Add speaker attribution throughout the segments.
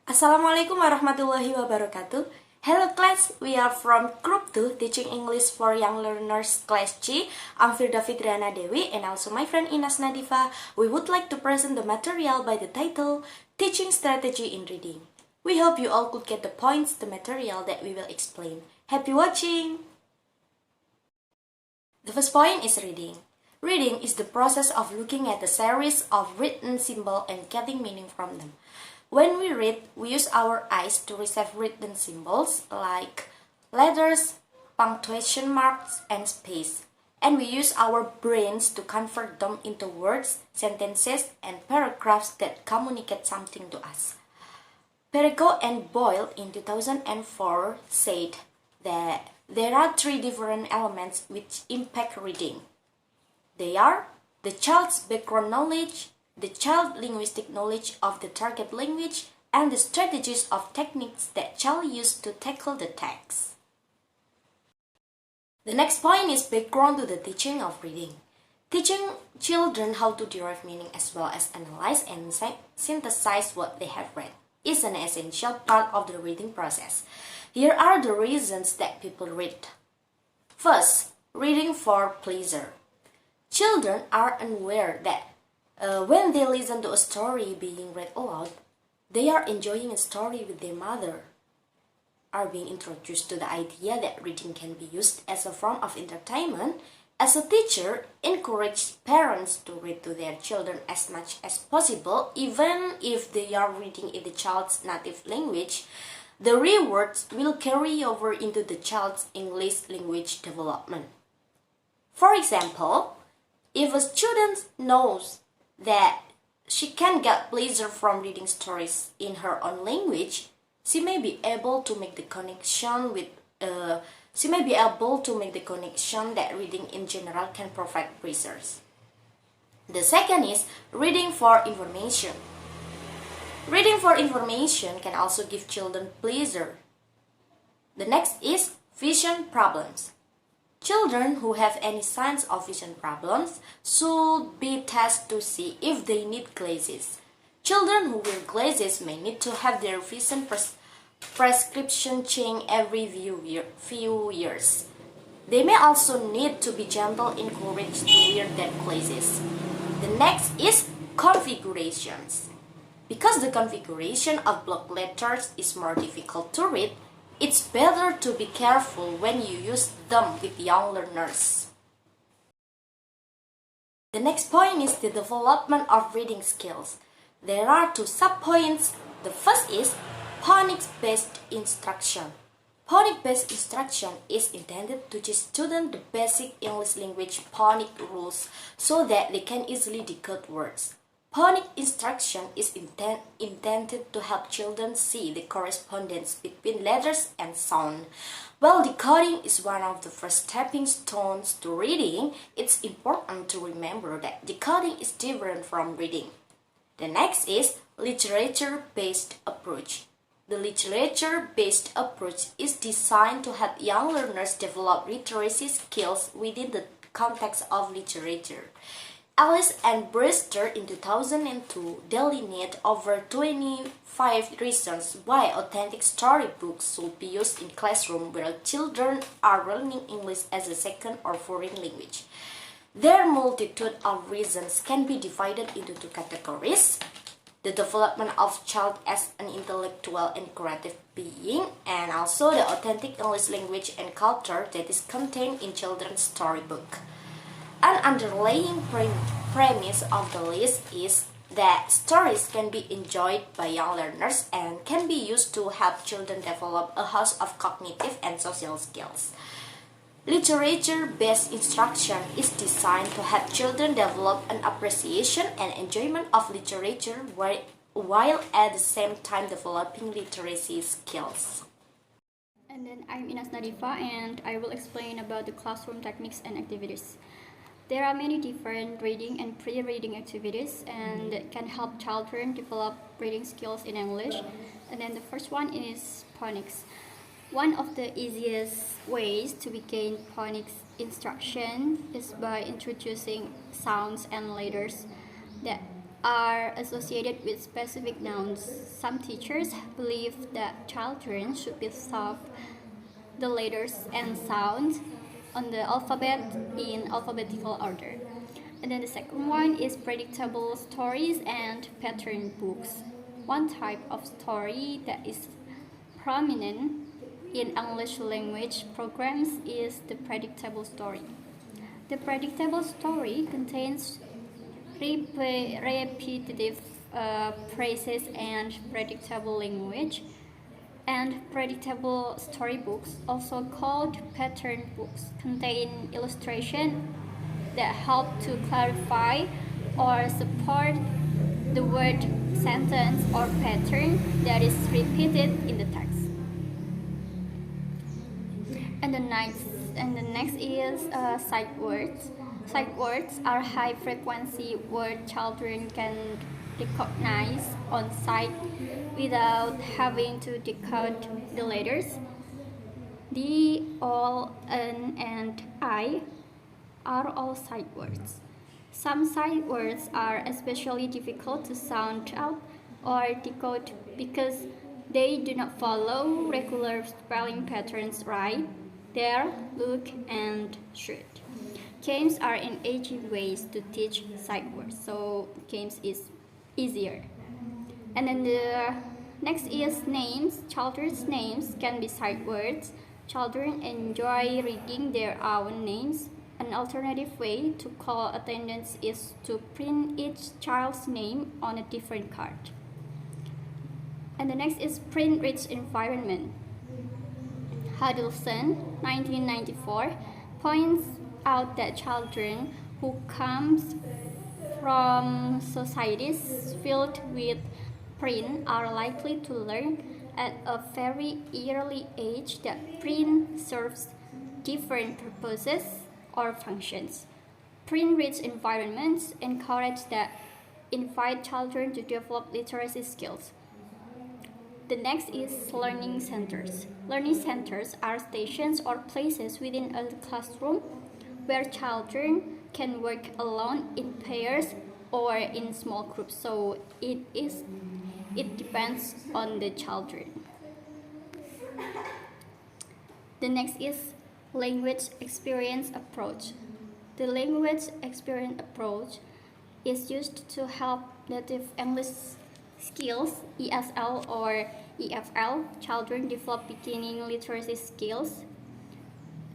Speaker 1: Assalamualaikum warahmatullahi wabarakatuh. Hello class, we are from Group 2 Teaching English for Young Learners Class G. I'm Virdha Fitriana Dhewi and also my friend Nadifa. We would like to present the material by the title Teaching Strategy in Reading. We hope you all could get the points, the material that we will explain. Happy watching! The first point is reading. Reading is the process of looking at a series of written symbols and getting meaning from them. When we read, we use our eyes to receive written symbols like letters, punctuation marks, and space. And we use our brains to convert them into words, sentences, and paragraphs that communicate something to us. Perego and Boyle in 2004 said that there are three different elements which impact reading. They are the child's background knowledge, the child's linguistic knowledge of the target language, and the strategies of techniques that child use to tackle the text. The next point is background to the teaching of reading. Teaching children how to derive meaning as well as analyze and synthesize what they have read is an essential part of the reading process. Here are the reasons that people read. First, reading for pleasure. Children are unaware that when they listen to a story being read aloud, they are enjoying a story with their mother, are being introduced to the idea that reading can be used as a form of entertainment. As a teacher, encourage parents to read to their children as much as possible, even if they are reading in the child's native language. The rewards will carry over into the child's English language development. For example, if a student knows that she can get pleasure from reading stories in her own language, she may be able to make the connection that reading in general can provide pleasures. The second is reading for information. Reading for information can also give children pleasure. The next is vision problems. Children who have any signs of vision problems should be tested to see if they need glasses. Children who wear glasses may need to have their vision prescription changed every few years. They may also need to be gentle encouraged to wear their glasses. The next is configurations. Because the configuration of block letters is more difficult to read, it's better to be careful when you use them with young learners. The next point is the development of reading skills. There are two sub-points. The first is phonics-based instruction. Phonics-based instruction is intended to teach students the basic English language phonic rules so that they can easily decode words. Phonic instruction is intended to help children see the correspondence between letters and sound. While decoding is one of the first stepping stones to reading, it's important to remember that decoding is different from reading. The next is literature-based approach. The literature-based approach is designed to help young learners develop literacy skills within the context of literature. Ellis and Brewster in 2002 delineate over 25 reasons why authentic storybooks should be used in classrooms where children are learning English as a second or foreign language. Their multitude of reasons can be divided into two categories: the development of child as an intellectual and creative being, and also the authentic English language and culture that is contained in children's storybook. An underlying premise of the list is that stories can be enjoyed by young learners and can be used to help children develop a host of cognitive and social skills. Literature-based instruction is designed to help children develop an appreciation and enjoyment of literature while at the same time developing literacy skills.
Speaker 2: And then I'm Nadifa and I will explain about the classroom techniques and activities. There are many different reading and pre-reading activities and that can help children develop reading skills in English. And then the first one is phonics. One of the easiest ways to begin phonics instruction is by introducing sounds and letters that are associated with specific nouns. Some teachers believe that children should be taught the letters and sounds on the alphabet in alphabetical order. And then the second one is predictable stories and pattern books. One type of story that is prominent in English language programs is the predictable story. The predictable story contains repetitive phrases and predictable language, and predictable storybooks, also called pattern books, contain illustration that help to clarify or support the word, sentence, or pattern that is repeated in the text. And the next is sight words. Sight words are high-frequency words children can recognize on sight without having to decode the letters. The, all, and I are all sight words. Some sight words are especially difficult to sound out or decode because they do not follow regular spelling patterns right, there, look, and should. Games are an easy ways to teach sight words, so games is easier. And then the next is names. Children's names can be sight words. Children enjoy reading their own names. An alternative way to call attendance is to print each child's name on a different card. And the next is print-rich environment. Huddleston, 1994, points out that children who come from societies filled with print are likely to learn at a very early age that print serves different purposes or functions. Print-rich environments encourage that invite children to develop literacy skills. The next is learning centers. Learning centers are stations or places within a classroom where children can work alone, in pairs, or in small groups. So it depends on the children. The next is language experience approach. The language experience approach is used to help native English skills, ESL or EFL, children develop beginning literacy skills.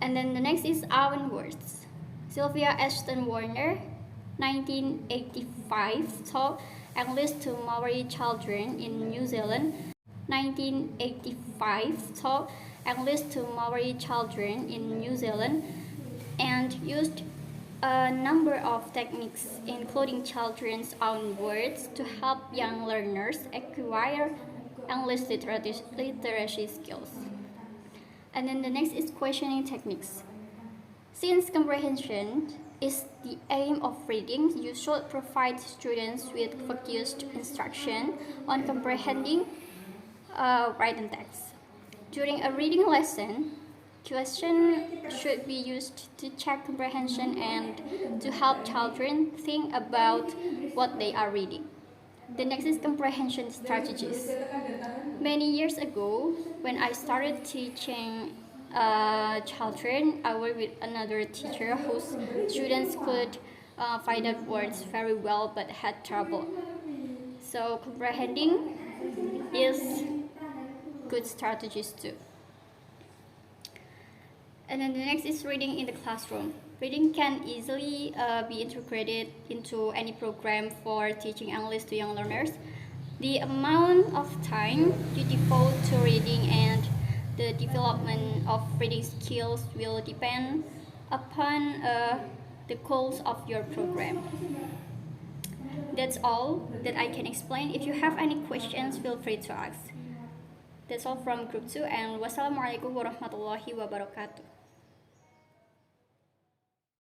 Speaker 2: And then the next is Owen words. Sylvia Ashton Warner, 1985, taught English to Maori children in New Zealand. 1985 taught English to Maori children in New Zealand and used a number of techniques, including children's own words, to help young learners acquire English literacy skills. And then the next is questioning techniques. Since comprehension is the aim of reading, you should provide students with focused instruction on comprehending written text. During a reading lesson, questions should be used to check comprehension and to help children think about what they are reading. The next is comprehension strategies. Many years ago, when I started teaching children, I worked with another teacher whose students could find out words very well but had trouble. So comprehending is good strategies too. And then the next is reading in the classroom. Reading can easily be integrated into any program for teaching English to young learners. The amount of time you devote to reading and the development of reading skills will depend upon the goals of your program. That's all that I can explain. If you have any questions, feel free to ask. That's all from Group 2, and wassalamualaikum warahmatullahi wabarakatuh.